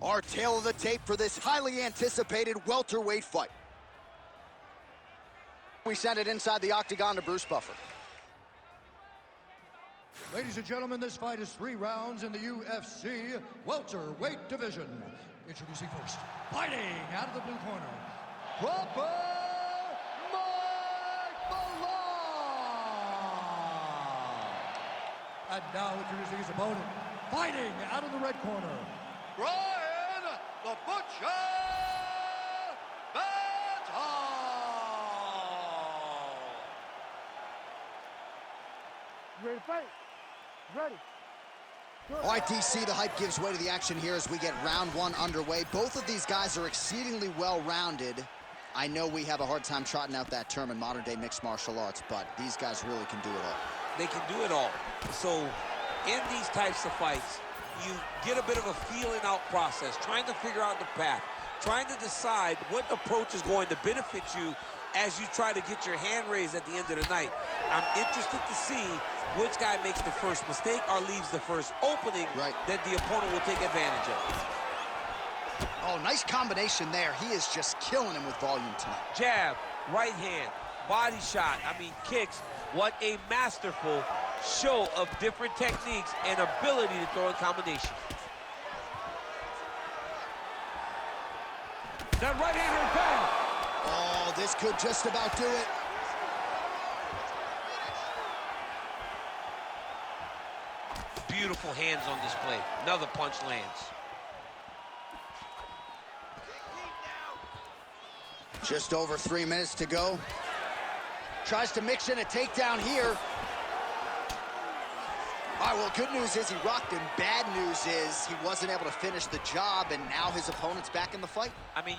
Our tale of the tape for this highly anticipated welterweight fight. We send it inside the octagon to Bruce Buffer. Ladies and gentlemen, this fight is 3 rounds in the UFC welterweight division. Introducing first, fighting out of the blue corner, Proper Mike Malone. And now introducing his opponent, fighting out of the red corner, Brian the Butcher Benton. Ready to fight? Ready. All right, DC, the hype gives way to the action here as we get round 1 underway. Both of these guys are exceedingly well-rounded. I know we have a hard time trotting out that term in modern-day mixed martial arts, but these guys really can do it all. They can do it all. So in these types of fights, you get a bit of a feeling out process, trying to figure out the path, trying to decide what approach is going to benefit you as you try to get your hand raised at the end of the night. I'm interested to see which guy makes the first mistake or leaves the first opening that the opponent will take advantage of. Oh, nice combination there. He is just killing him with volume tonight. Jab, right hand, body shot, kicks. What a masterful show of different techniques and ability to throw in combination. That right hand is back. Oh, this could just about do it. Beautiful hands on display. Another punch lands. Just over 3 minutes to go. Tries to mix in a takedown here. All right, well, good news is he rocked him. Bad news is he wasn't able to finish the job, and now his opponent's back in the fight.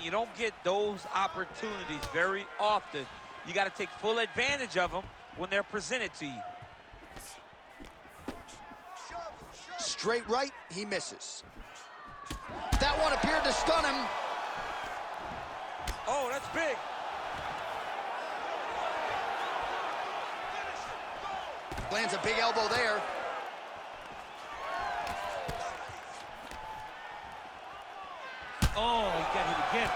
You don't get those opportunities very often. You got to take full advantage of them when they're presented to you. Straight right, he misses. That one appeared to stun him. Oh, that's big. Lands a big elbow there. Oh, he got hit again.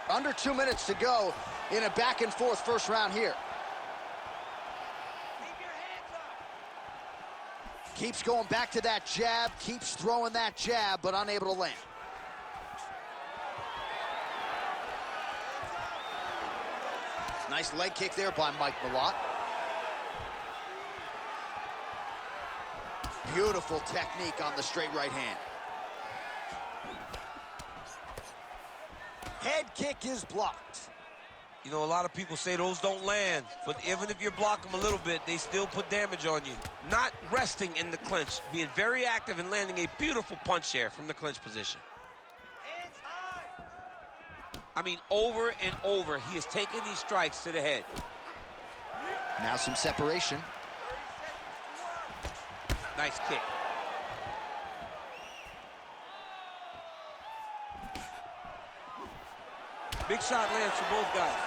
Under 2 minutes to go in a back-and-forth first round here. Keeps going back to that jab, keeps throwing that jab, but unable to land. Nice leg kick there by Mike Malott. Beautiful technique on the straight right hand. Head kick is blocked. You know, a lot of people say those don't land, but even if you block them a little bit, they still put damage on you. Not resting in the clinch, being very active and landing a beautiful punch there from the clinch position. Over and over, he is taking these strikes to the head. Now some separation. Nice kick. Big shot lands for both guys.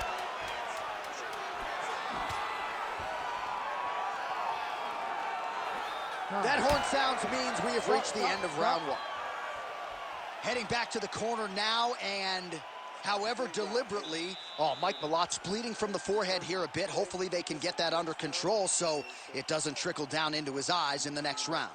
That horn sounds means we have reached the end of round 1. Heading back to the corner now, and however deliberately, Mike Malott's bleeding from the forehead here a bit. Hopefully they can get that under control so it doesn't trickle down into his eyes in the next round.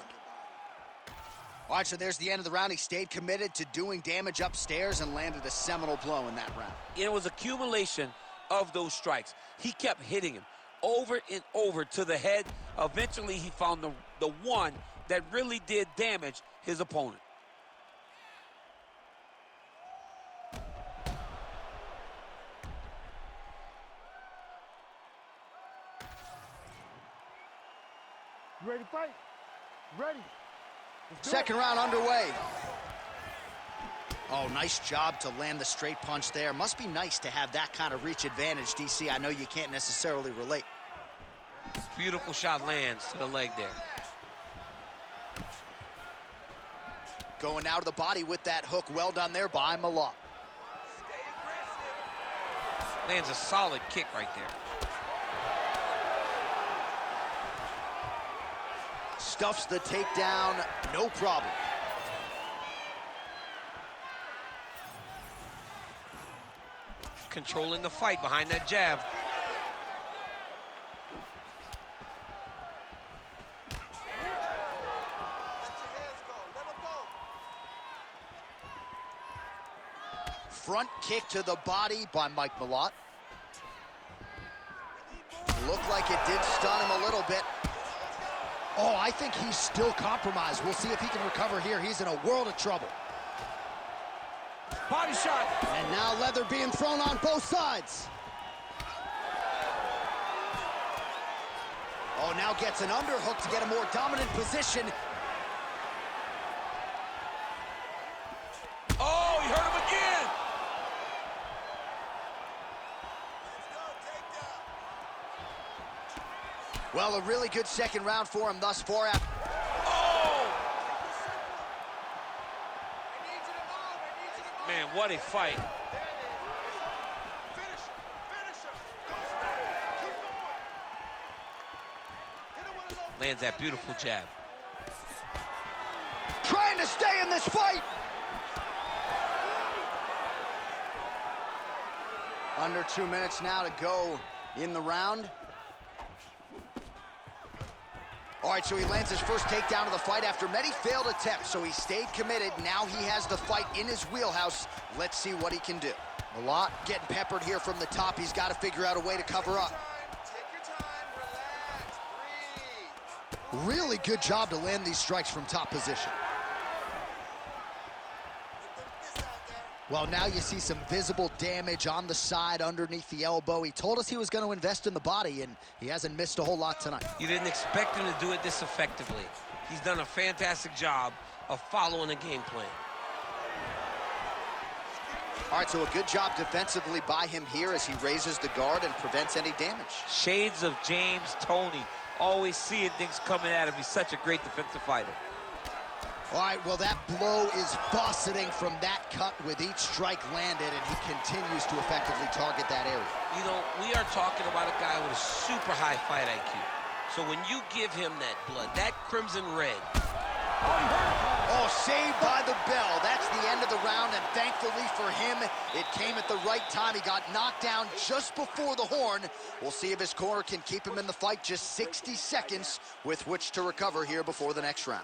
All right, so there's the end of the round. He stayed committed to doing damage upstairs and landed a seminal blow in that round. It was accumulation of those strikes. He kept hitting him over and over to the head. Eventually, he found the one that really did damage his opponent. Ready to fight? Ready. Second round underway. Oh, nice job to land the straight punch there. Must be nice to have that kind of reach advantage, DC. I know you can't necessarily relate. Beautiful shot lands to the leg there. Going out of the body with that hook. Well done there by Malott. Lands a solid kick right there. Stuffs the takedown, no problem. controlling the fight behind that jab. Front kick to the body by Mike Malott. Looked like it did stun him a little bit. Oh, I think he's still compromised. We'll see if he can recover here. He's in a world of trouble. Body shot. And now leather being thrown on both sides. Oh, now gets an underhook to get a more dominant position. Oh, he hurt him again. Well, a really good second round for him thus far. Oh! Man, what a fight. Lands that beautiful jab. Trying to stay in this fight. Under 2 minutes now to go in the round. All right, so he lands his first takedown of the fight after many failed attempts, so he stayed committed. Now he has the fight in his wheelhouse. Let's see what he can do. Malott getting peppered here from the top. He's got to figure out a way to cover up. Take your time, relax, breathe. Really good job to land these strikes from top position. Well, now you see some visible damage on the side underneath the elbow. He told us he was going to invest in the body, and he hasn't missed a whole lot tonight. You didn't expect him to do it this effectively. He's done a fantastic job of following a game plan. All right, so a good job defensively by him here as he raises the guard and prevents any damage. Shades of James Toney, always seeing things coming at him. He's such a great defensive fighter. All right, well, that blow is buffeting from that cut with each strike landed, and he continues to effectively target that area. You know, we are talking about a guy with a super high fight IQ. So when you give him that blood, that crimson red. Oh, saved by the bell. That's the end of the round, and thankfully for him, it came at the right time. He got knocked down just before the horn. We'll see if his corner can keep him in the fight. Just 60 seconds with which to recover here before the next round.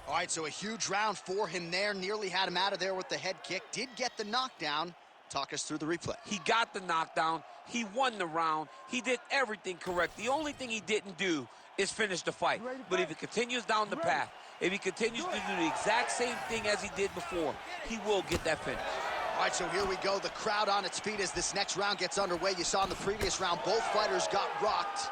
All right, so a huge round for him there. Nearly had him out of there with the head kick. Did get the knockdown. Talk us through the replay. He got the knockdown. He won the round. He did everything correct. The only thing he didn't do is finish the fight. But if he continues down the path, if he continues to do the exact same thing as he did before, he will get that finish. All right, so here we go. The crowd on its feet as this next round gets underway. You saw in the previous round, both fighters got rocked.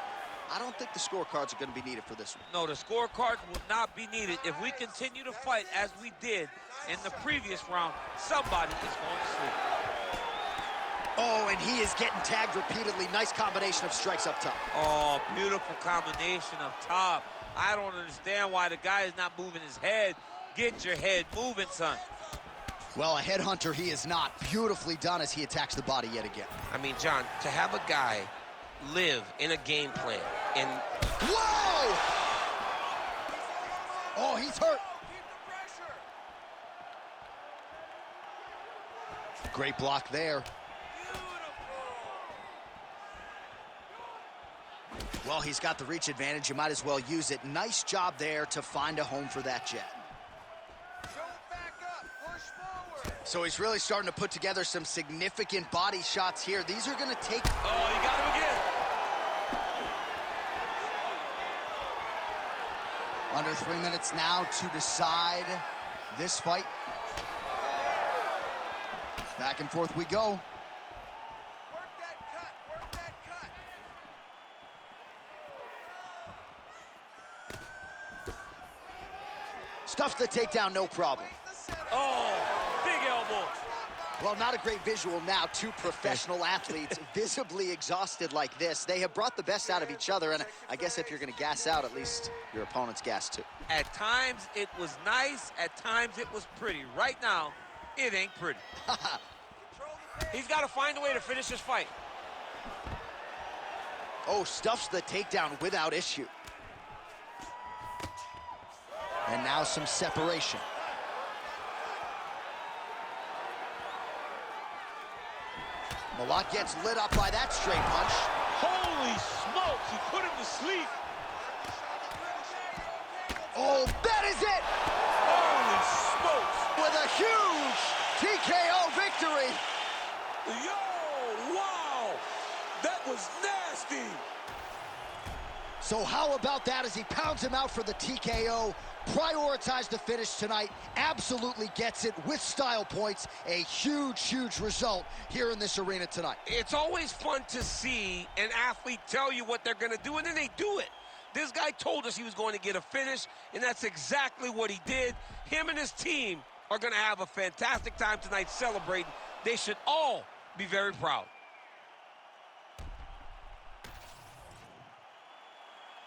I don't think the scorecards are going to be needed for this one. No, the scorecards will not be needed. If we continue to fight as we did in the previous round, somebody is going to sleep. Oh, and he is getting tagged repeatedly. Nice combination of strikes up top. Oh, beautiful combination up top. I don't understand why the guy is not moving his head. Get your head moving, son. Well, a headhunter he is not. Beautifully done as he attacks the body yet again. I mean, John, to have a guy live in a game plan and... Whoa! Oh, he's hurt. Great block there. Well, he's got the reach advantage. You might as well use it. Nice job there to find a home for that jab. So he's really starting to put together some significant body shots here. These are going to take... Oh, he got him again. Under 3 minutes now to decide this fight. Back and forth we go. Work that cut, work that cut. Stuffs the takedown, no problem. Oh, big elbow. Well, not a great visual now. Two professional athletes visibly exhausted like this. They have brought the best out of each other, and I guess if you're going to gas out, at least your opponent's gas too. At times, it was nice. At times, it was pretty. Right now, it ain't pretty. He's got to find a way to finish this fight. Oh, stuffs the takedown without issue. And now some separation. Malott gets lit up by that straight punch. Holy smokes, he put him to sleep. Oh, that is it! Holy smokes. With a huge TKO victory. Yo, wow, that was nasty. So how about that as he pounds him out for the TKO? Prioritized the finish tonight, absolutely gets it with style points. A huge, huge result here in this arena tonight. It's always fun to see an athlete tell you what they're going to do, and then they do it. This guy told us he was going to get a finish, and that's exactly what he did. Him and his team are going to have a fantastic time tonight celebrating. They should all be very proud.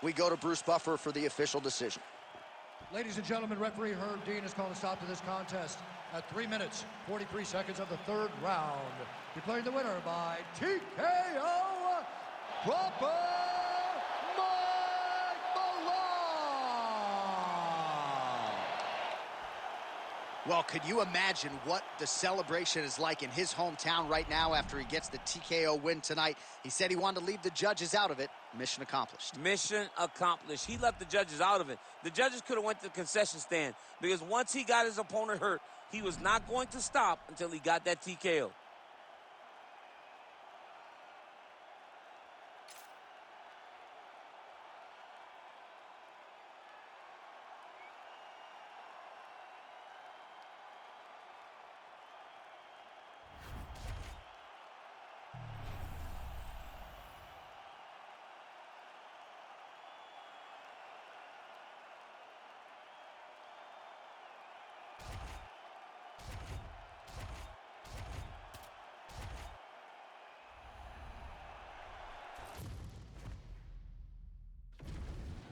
We go to Bruce Buffer for the official decision. Ladies and gentlemen, referee Herb Dean has called a stop to this contest at 3 minutes, 43 seconds of the third round. Declaring the winner by TKO, proper Mike Malott. Well, could you imagine what the celebration is like in his hometown right now after he gets the TKO win tonight? He said he wanted to leave the judges out of it. Mission accomplished. Mission accomplished. He left the judges out of it. The judges could have went to the concession stand because once he got his opponent hurt, he was not going to stop until he got that TKO.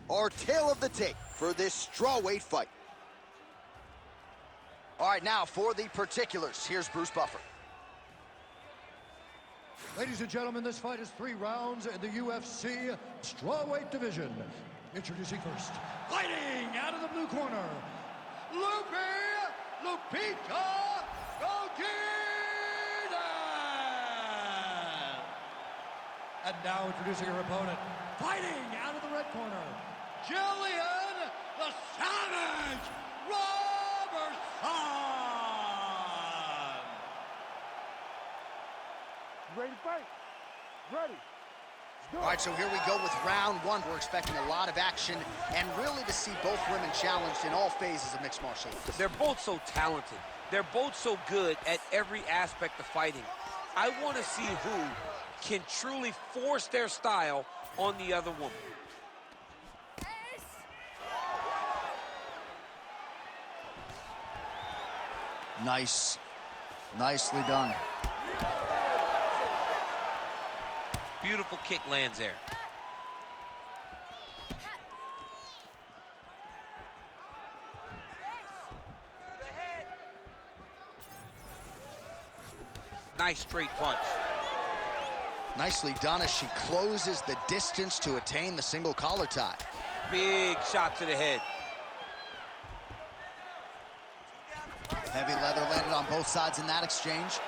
Our tale of the tape for this strawweight fight. All right, now for the particulars, here's Bruce Buffer. Ladies and gentlemen, this fight is 3 rounds in the UFC strawweight division. Introducing first, fighting out of the blue corner, Lupita Godinez. And now introducing her opponent, fighting out of the red corner, Jillian the Savage Robertson. You ready to fight? Ready. Let's go. All right, so here we go with round 1. We're expecting a lot of action and really to see both women challenged in all phases of mixed martial arts. They're both so talented. They're both so good at every aspect of fighting. I want to see who can truly force their style on the other woman. Nice. Nicely done. Beautiful kick lands there. Nice straight punch. Nicely done as she closes the distance to attain the single collar tie. Big shot to the head. Heavy leather landed on both sides in that exchange.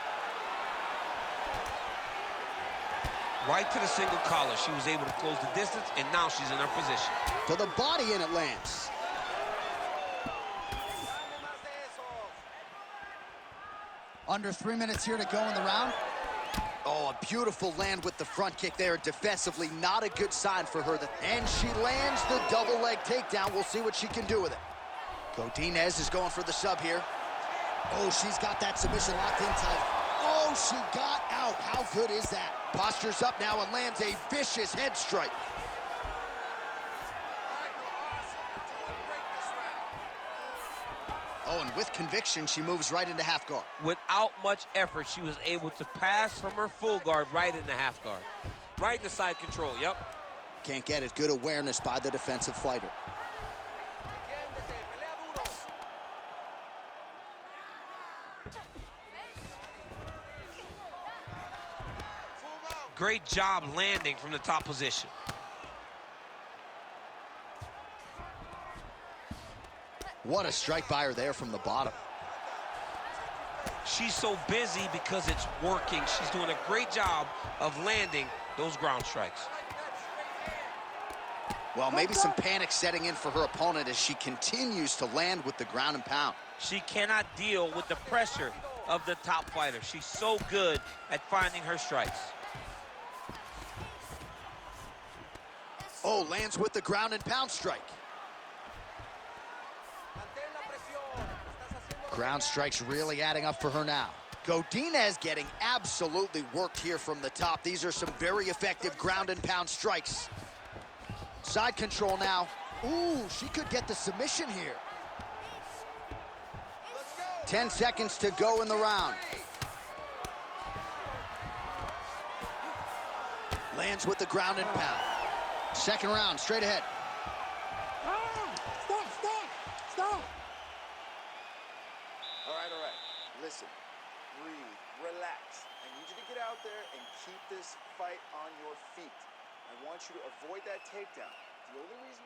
Right to the single collar. She was able to close the distance, and now she's in her position. To the body, and it lands. Under 3 minutes here to go in the round. Oh, a beautiful land with the front kick there. Defensively, not a good sign for her. And she lands the double leg takedown. We'll see what she can do with it. Godinez is going for the sub here. Oh, she's got that submission locked in tight. Oh, she got out. How good is that? Postures up now and lands a vicious head strike. Oh, and with conviction, she moves right into half guard. Without much effort, she was able to pass from her full guard right into half guard. Right in the side control, yep. Can't get it. Good awareness by the defensive fighter. Great job landing from the top position. What a strike by her there from the bottom. She's so busy because it's working. She's doing a great job of landing those ground strikes. Well, maybe some panic setting in for her opponent as she continues to land with the ground and pound. She cannot deal with the pressure of the top fighter. She's so good at finding her strikes. Oh, lands with the ground and pound strike. Ground strikes really adding up for her now. Godinez getting absolutely worked here from the top. These are some very effective ground and pound strikes. Side control now. Ooh, she could get the submission here. 10 seconds to go in the round. Lands with the ground and pound. Second round, straight ahead. Stop! All right. Listen, breathe, relax. I need you to get out there and keep this fight on your feet. I want you to avoid that takedown. The only reason...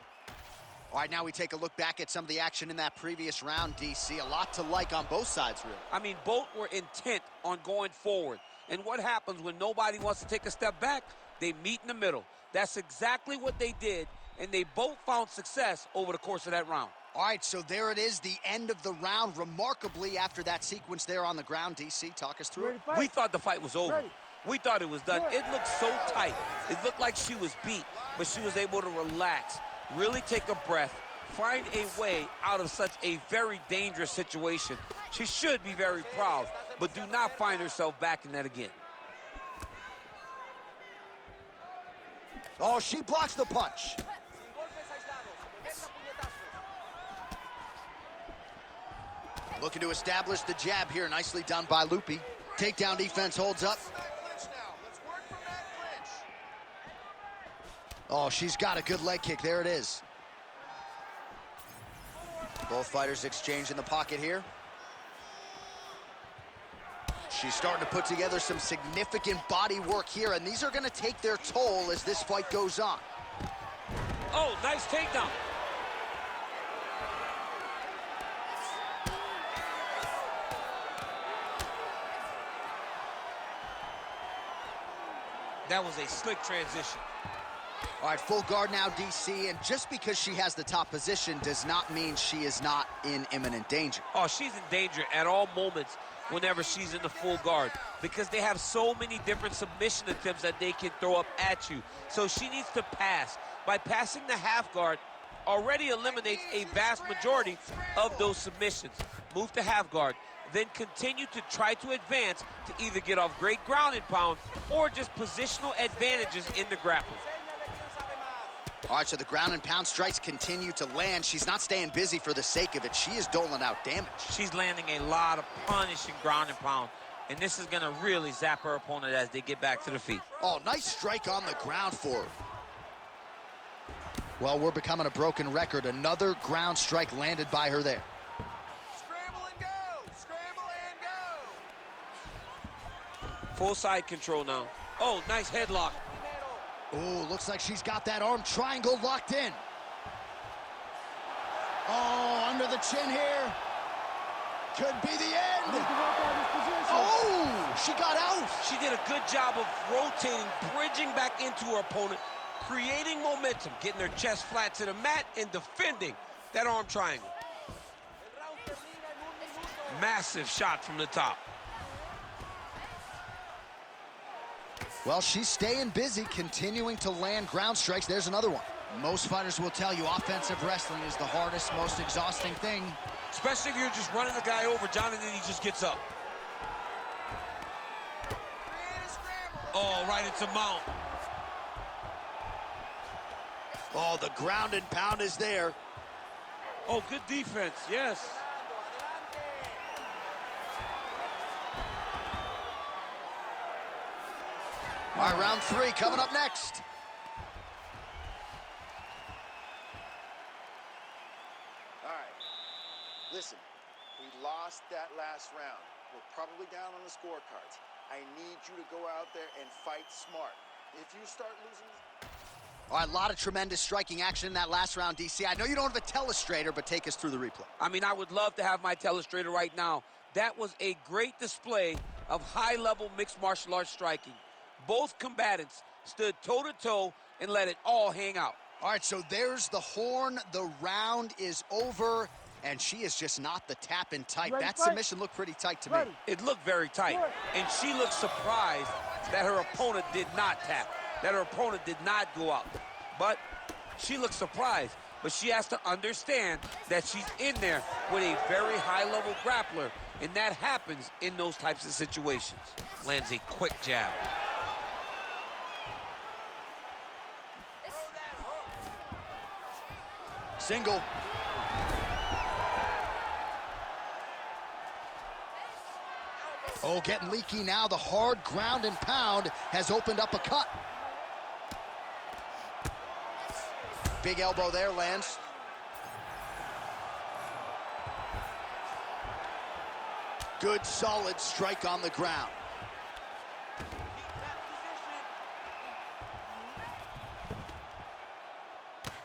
All right, now we take a look back at some of the action in that previous round, DC. A lot to like on both sides, really. I mean, both were intent on going forward. And what happens when nobody wants to take a step back? They meet in the middle. That's exactly what they did, and they both found success over the course of that round. All right, so there it is, the end of the round. Remarkably, after that sequence there on the ground, DC, talk us through it. We thought the fight was over. Ready. We thought it was done. It looked so tight. It looked like she was beat, but she was able to relax, really take a breath, find a way out of such a very dangerous situation. She should be very proud, but do not find herself back in that again. Oh, she blocks the punch. Looking to establish the jab here. Nicely done by Lupi. Takedown defense holds up. Clinch now. Let's work from that clinch. Oh, she's got a good leg kick. There it is. Both fighters exchange in the pocket here. She's starting to put together some significant body work here, and these are going to take their toll as this fight goes on. Oh, nice takedown. That was a slick transition. All right, full guard now, DC, and just because she has the top position does not mean she is not in imminent danger. Oh, she's in danger at all moments whenever she's in the full guard because they have so many different submission attempts that they can throw up at you. So she needs to pass. By passing the half guard, already eliminates a vast majority of those submissions. Move to half guard, then continue to try to advance to either get off great ground and pound or just positional advantages in the grappling. All right, so the ground and pound strikes continue to land. She's not staying busy for the sake of it. She is doling out damage. She's landing a lot of punishing ground and pound, and this is going to really zap her opponent as they get back to the feet. Oh, nice strike on the ground for her. Well, we're becoming a broken record. Another ground strike landed by her there. Scramble and go! Scramble and go! Full side control now. Oh, nice headlock. Oh, looks like she's got that arm triangle locked in. Oh, under the chin here. Could be the end. Oh, she got out. She did a good job of rotating, bridging back into her opponent, creating momentum, getting her chest flat to the mat, and defending that arm triangle. Massive shot from the top. Well, she's staying busy, continuing to land ground strikes. There's another one. Most fighters will tell you offensive wrestling is the hardest, most exhausting thing. Especially if you're just running the guy over, John, and then he just gets up. Oh, right into mount. Oh, the ground and pound is there. Oh, good defense, yes. All right, round three coming up next. All right. Listen, we lost that last round. We're probably down on the scorecards. I need you to go out there and fight smart. If you start losing... All right, a lot of tremendous striking action in that last round, DC. I know you don't have a telestrator, but take us through the replay. I mean, I would love to have my telestrator right now, That was a great display of high-level mixed martial arts striking. Both combatants stood toe-to-toe and let it all hang out. All right, so there's the horn. The round is over, and she is just not the tap in tight. Ready, That fight? submission looked pretty tight to me. Ready. It looked very tight, and she looked surprised that her opponent did not tap, that her opponent did not go out. But she looked surprised, but she has to understand that she's in there with a very high-level grappler, and that happens in those types of situations. Lands a quick jab. Single. Oh, getting leaky now. The hard ground and pound has opened up a cut. Big elbow there, lands. Good, solid strike on the ground.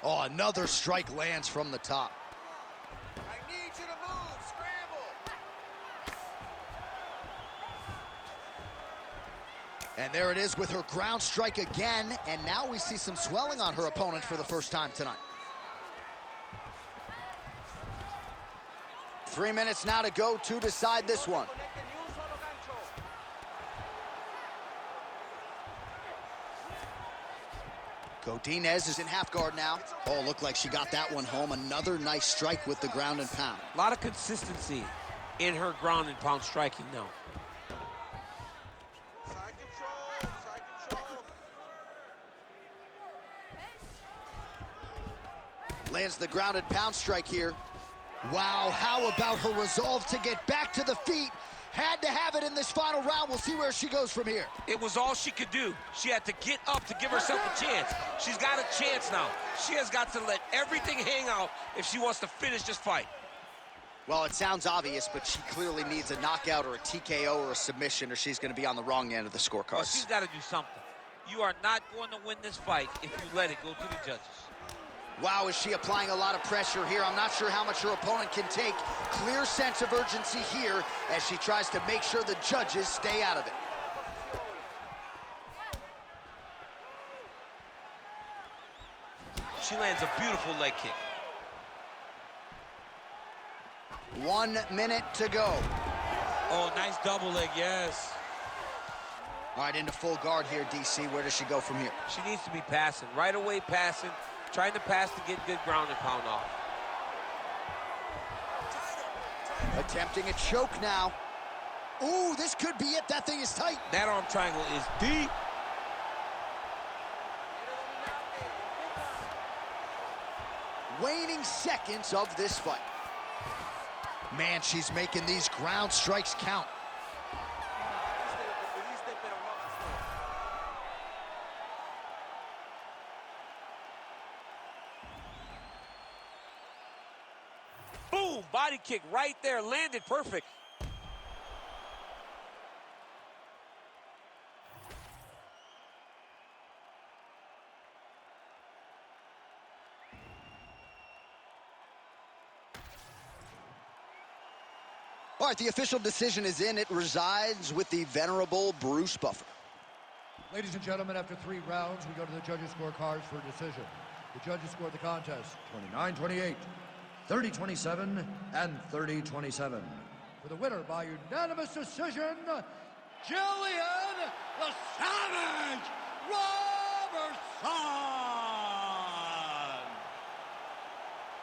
Oh, another strike lands from the top. I need you to move. Scramble. And there it is with her ground strike again. And now we see some swelling on her opponent for the first time tonight. 3 minutes now to go to decide this one. Godinez is in half guard now. Oh, looked like she got that one home. Another nice strike with the ground and pound. A lot of consistency in her ground and pound striking now. Side control. Side control. Lands the ground and pound strike here. Wow, how about her resolve to get back to the feet? Had to have it in this final round. We'll see where she goes from here. It was all she could do. She had to get up to give herself a chance. She's got a chance now. She has got to let everything hang out if she wants to finish this fight. Well, it sounds obvious, but she clearly needs a knockout or a TKO or a submission, or she's going to be on the wrong end of the Well, scorecards. she's got to do something. You are not going to win this fight if you let it go to the judges. Wow, is she applying a lot of pressure here? I'm not sure how much her opponent can take. Clear sense of urgency here as she tries to make sure the judges stay out of it. She lands a beautiful leg kick. 1 minute to go. Oh, nice double leg, yes. All right, into full guard here, DC. Where does she go from here? She needs to be passing. Right away passing. Trying to pass to get good ground and pound off. Attempting a choke now. Ooh, this could be it. That thing is tight. That arm triangle is deep. Waning seconds of this fight. Man, she's making these ground strikes count. Boom, body kick right there, landed perfect. All right, the official decision is in. It resides with the venerable Bruce Buffer. Ladies and gentlemen, after 3 rounds, we go to the judges' scorecards for a decision. The judges scored the contest 29-28, 30-27, and 30-27. For the winner by unanimous decision, Jillian the Savage Robertson!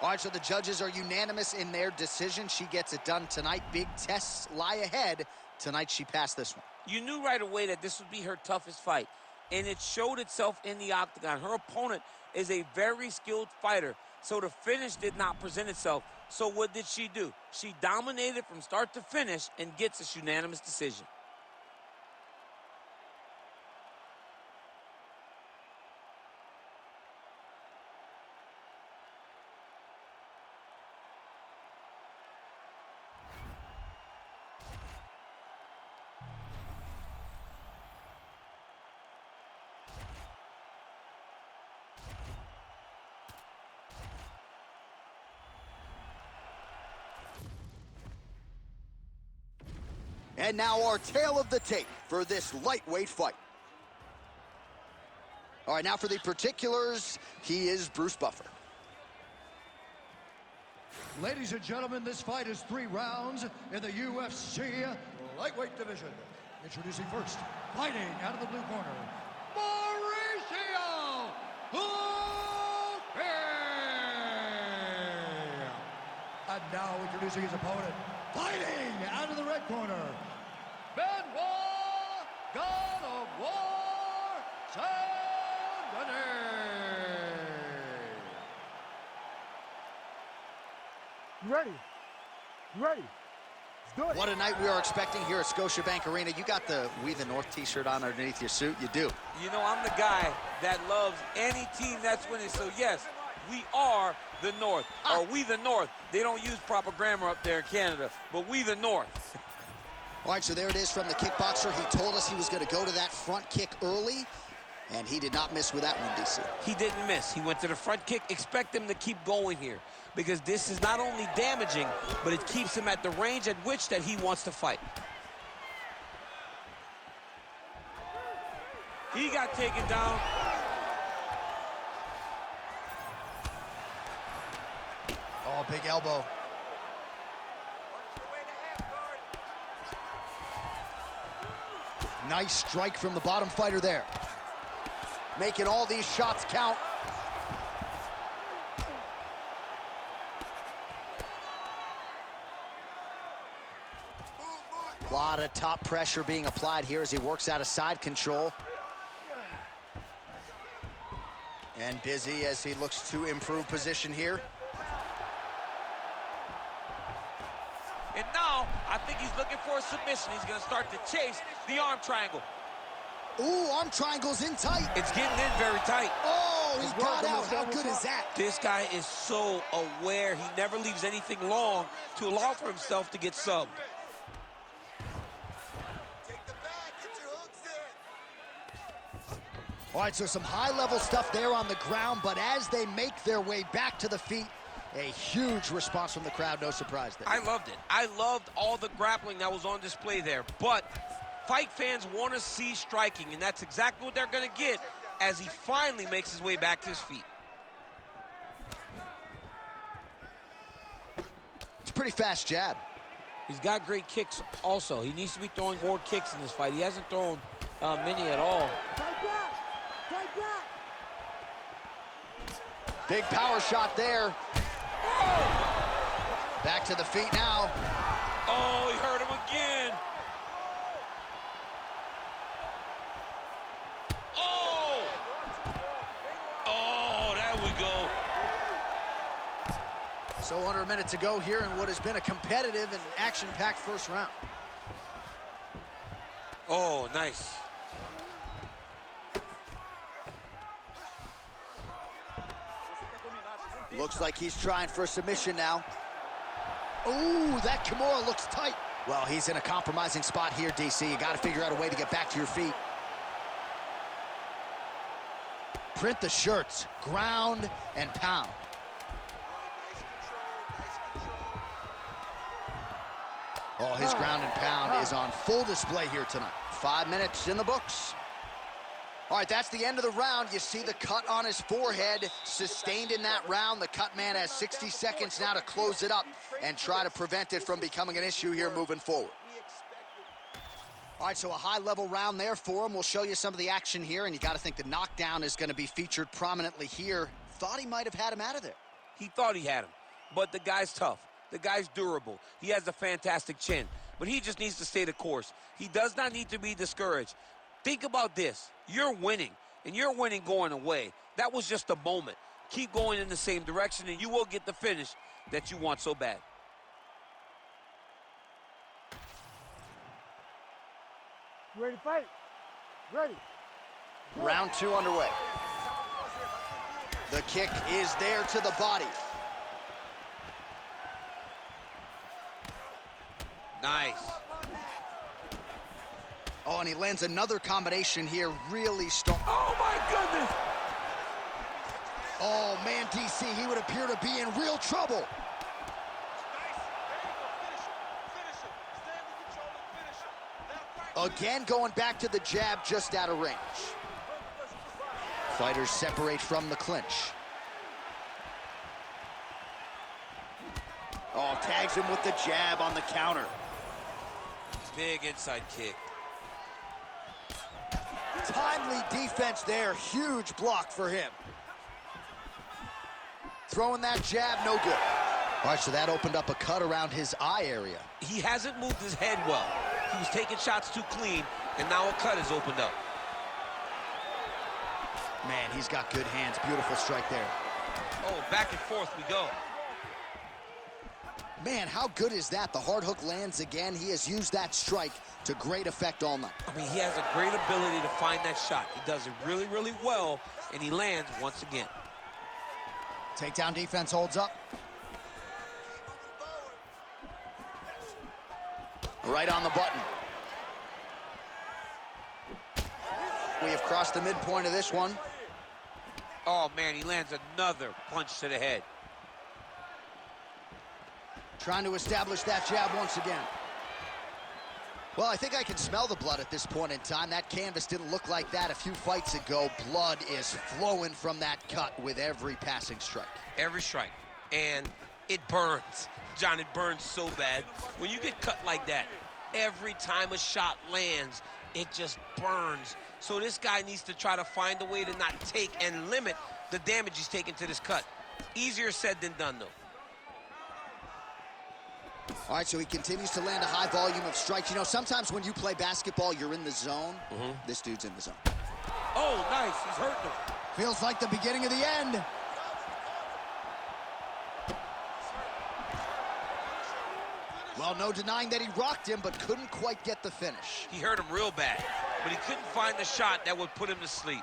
All right, so the judges are unanimous in their decision. She gets it done tonight. Big tests lie ahead. Tonight, she passed this one. You knew right away that this would be her toughest fight, and it showed itself in the octagon. Her opponent is a very skilled fighter, so the finish did not present itself. So what did she do? She dominated from start to finish and gets this unanimous decision. And now our tale of the tape for this lightweight fight. All right, now for the particulars, he is Bruce Buffer. Ladies and gentlemen, this fight is 3 rounds in the UFC lightweight division. Introducing first, fighting out of the blue corner, Mauricio UFN. And now introducing his opponent, fighting out of the red corner, Benoit, God of War, Saint-Denis. You ready? You ready? Let's do it. What a night we are expecting here at Scotiabank Arena. You got the We the North t-shirt on underneath your suit. You do. You know, I'm the guy that loves any team that's winning. So, yes, we are the North. Or we the North. They don't use proper grammar up there in Canada, but we the North. All right, so there it is from the kickboxer. He told us he was going to go to that front kick early, and he did not miss with that one, DC. He didn't miss. He went to the front kick. Expect him to keep going here, because this is not only damaging, but it keeps him at the range at which that he wants to fight. He got taken down. Oh, big elbow. Nice strike from the bottom fighter there. Making all these shots count. A lot of top pressure being applied here as he works out of side control. And busy as he looks to improve position here. And now, I think he's looking for a submission. He's going to start to chase the arm triangle. Ooh, arm triangle's in tight. It's getting in very tight. Oh, he got out. How good is that? This guy is so aware. He never leaves anything long to allow for himself to get subbed. All right, so some high-level stuff there on the ground, but as they make their way back to the feet, a huge response from the crowd, no surprise there. I loved it. I loved all the grappling that was on display there, but fight fans want to see striking, and that's exactly what they're going to get as he finally makes his way back to his feet. It's a pretty fast jab. He's got great kicks also. He needs to be throwing more kicks in this fight. He hasn't thrown many at all. Fight back! Fight back! Big power shot there. Back to the feet now. Oh, he hurt him again. Oh! Oh, there we go. So under a minute to go here in what has been a competitive and action-packed first round. Oh, nice. Looks like he's trying for a submission now. Ooh, that Kimura looks tight. Well, he's in a compromising spot here, DC. You got to figure out a way to get back to your feet. Print the shirts, ground and pound. Oh, his ground and pound is on full display here tonight. 5 minutes in the books. All right, that's the end of the round. You see the cut on his forehead, sustained in that round. The cut man has 60 seconds now to close it up and try to prevent it from becoming an issue here moving forward. All right, so a high-level round there for him. We'll show you some of the action here, and you got to think the knockdown is going to be featured prominently here. Thought he might have had him out of there. He thought he had him, but the guy's tough. The guy's durable. He has a fantastic chin, but he just needs to stay the course. He does not need to be discouraged. Think about this. You're winning, and you're winning going away. That was just a moment. Keep going in the same direction, and you will get the finish that you want so bad. You ready to fight? Ready. Round 2 underway. The kick is there to the body. Nice. Oh, and he lands another combination here, really strong. Oh, my goodness. Oh, man, DC, he would appear to be in real trouble. Again, going back to the jab just out of range. Fighters separate from the clinch. Oh, tags him with the jab on the counter. Big inside kick. Timely defense there. Huge block for him. Throwing that jab, no good. All right, so that opened up a cut around his eye area. He hasn't moved his head well. He was taking shots too clean, and now a cut has opened up. Man, he's got good hands. Beautiful strike there. Oh, back and forth we go. Man, how good is that? The hard hook lands again. He has used that strike to great effect all night. I mean, he has a great ability to find that shot. He does it really, really well, and he lands once again. Takedown defense holds up. Right on the button. We have crossed the midpoint of this one. Oh, man, he lands another punch to the head. Trying to establish that jab once again. Well, I think I can smell the blood at this point in time. That canvas didn't look like that a few fights ago. Blood is flowing from that cut with every passing strike. Every strike. And it burns. John, it burns so bad. When you get cut like that, every time a shot lands, it just burns. So this guy needs to try to find a way to not take and limit the damage he's taking to this cut. Easier said than done, though. All right, so he continues to land a high volume of strikes. You know, sometimes when you play basketball, you're in the zone. This dude's in the zone. Oh, nice. He's hurting him. Feels like the beginning of the end. Well, no denying that he rocked him, but couldn't quite get the finish. He hurt him real bad, but he couldn't find the shot that would put him to sleep.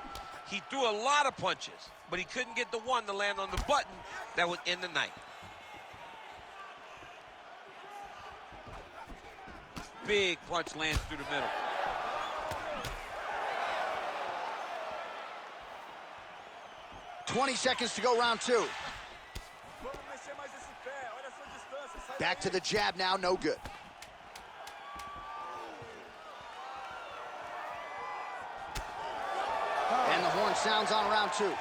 He threw a lot of punches, but he couldn't get the one to land on the button that would end the night. Big punch lands through the middle. "20 seconds to go, round two." Back to the jab now, no good. And the horn sounds on round two.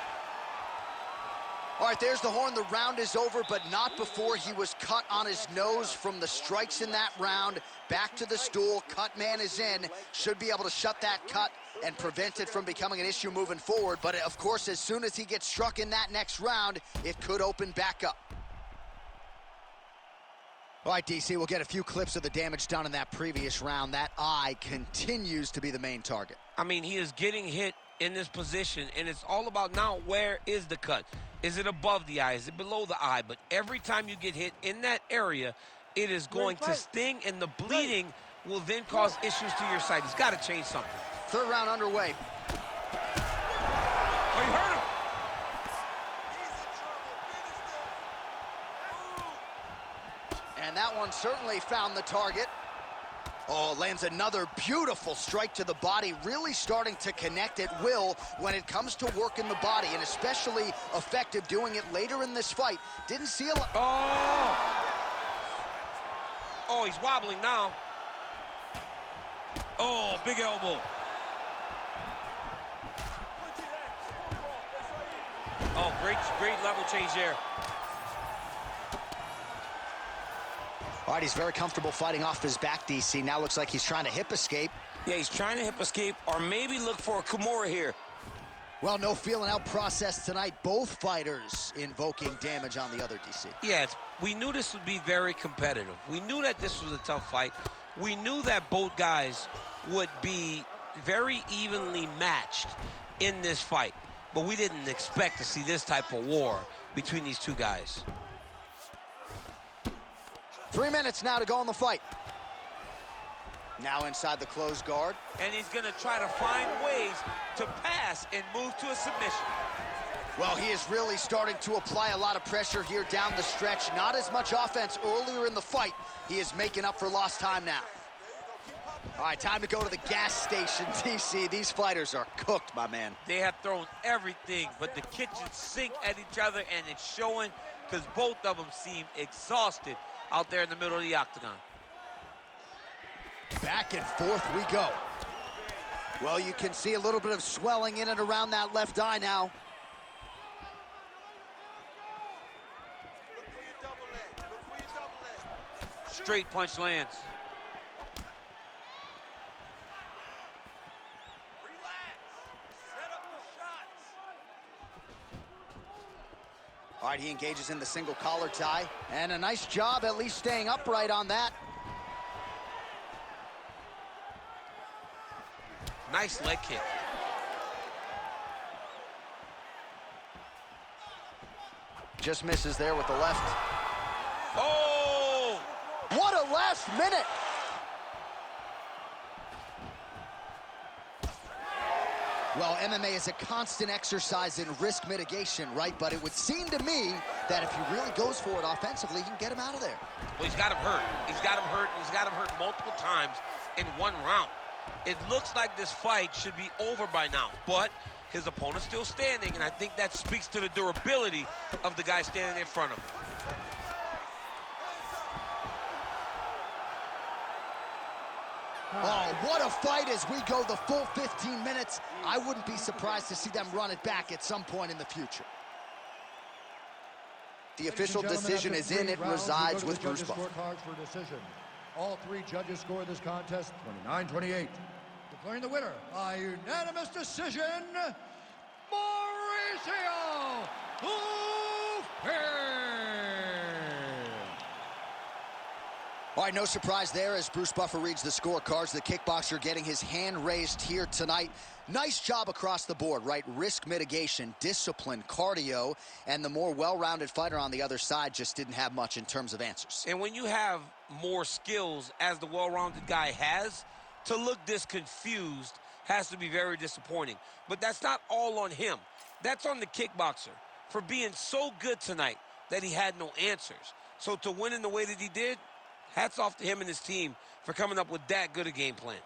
All right, there's the horn. The round is over, but not before he was cut on his nose from the strikes in that round. Back to the stool. Cut man is in. Should be able to shut that cut and prevent it from becoming an issue moving forward. But, of course, as soon as he gets struck in that next round, it could open back up. All right, DC, we'll get a few clips of the damage done in that previous round. That eye continues to be the main target. I mean, he is getting hit in this position, and it's all about now where is the cut? Is it above the eye? Is it below the eye? But every time you get hit in that area, it is going to sting, and the bleeding will then cause issues to your side. He's got to change something. Third round underway. Oh, he hurt him. And that one certainly found the target. Oh, lands another beautiful strike to the body, really starting to connect at will when it comes to working the body, and especially effective doing it later in this fight. Didn't see a lot. Oh, he's wobbling now. Oh, big elbow. Oh, great level change there. All right, he's very comfortable fighting off his back, DC. Now looks like he's trying to hip escape. Yeah, he's trying to hip escape or maybe look for a Kimura here. Well, no feeling out process tonight. Both fighters invoking damage on the other, DC. Yes, we knew this would be very competitive. We knew that this was a tough fight. We knew that both guys would be very evenly matched in this fight. But we didn't expect to see this type of war between these two guys. 3 minutes now to go in the fight. Now inside the closed guard. And he's going to try to find ways to pass and move to a submission. Well, he is really starting to apply a lot of pressure here down the stretch. Not as much offense earlier in the fight. He is making up for lost time now. All right, time to go to the gas station, DC. These fighters are cooked, my man. They have thrown everything but the kitchen sink at each other, and it's showing because both of them seem exhausted out there in the middle of the octagon. Back and forth we go. Well, you can see a little bit of swelling in and around that left eye now. Straight punch lands. All right, he engages in the single collar tie. And a nice job at least staying upright on that. Nice leg kick. Just misses there with the left. Oh! What a last minute! Well, MMA is a constant exercise in risk mitigation, right? But it would seem to me that if he really goes for it offensively, he can get him out of there. Well, he's got him hurt. He's got him hurt. He's got him hurt multiple times in one round. It looks like this fight should be over by now, but his opponent's still standing, and I think that speaks to the durability of the guy standing in front of him. Oh, what a fight as we go the full 15 minutes. I wouldn't be surprised to see them run it back at some point in the future. The official decision is in. It resides with Bruce Buffer. Scorecards for decision. All three judges score this contest 29-28. Declaring the winner by unanimous decision, Mauricio UFN. All right, no surprise there as Bruce Buffer reads the scorecards. The kickboxer getting his hand raised here tonight. Nice job across the board, right? Risk mitigation, discipline, cardio, and the more well-rounded fighter on the other side just didn't have much in terms of answers. And when you have more skills, as the well-rounded guy has, to look this confused has to be very disappointing. But that's not all on him. That's on the kickboxer for being so good tonight that he had no answers. So to win in the way that he did, hats off to him and his team for coming up with that good a game plan.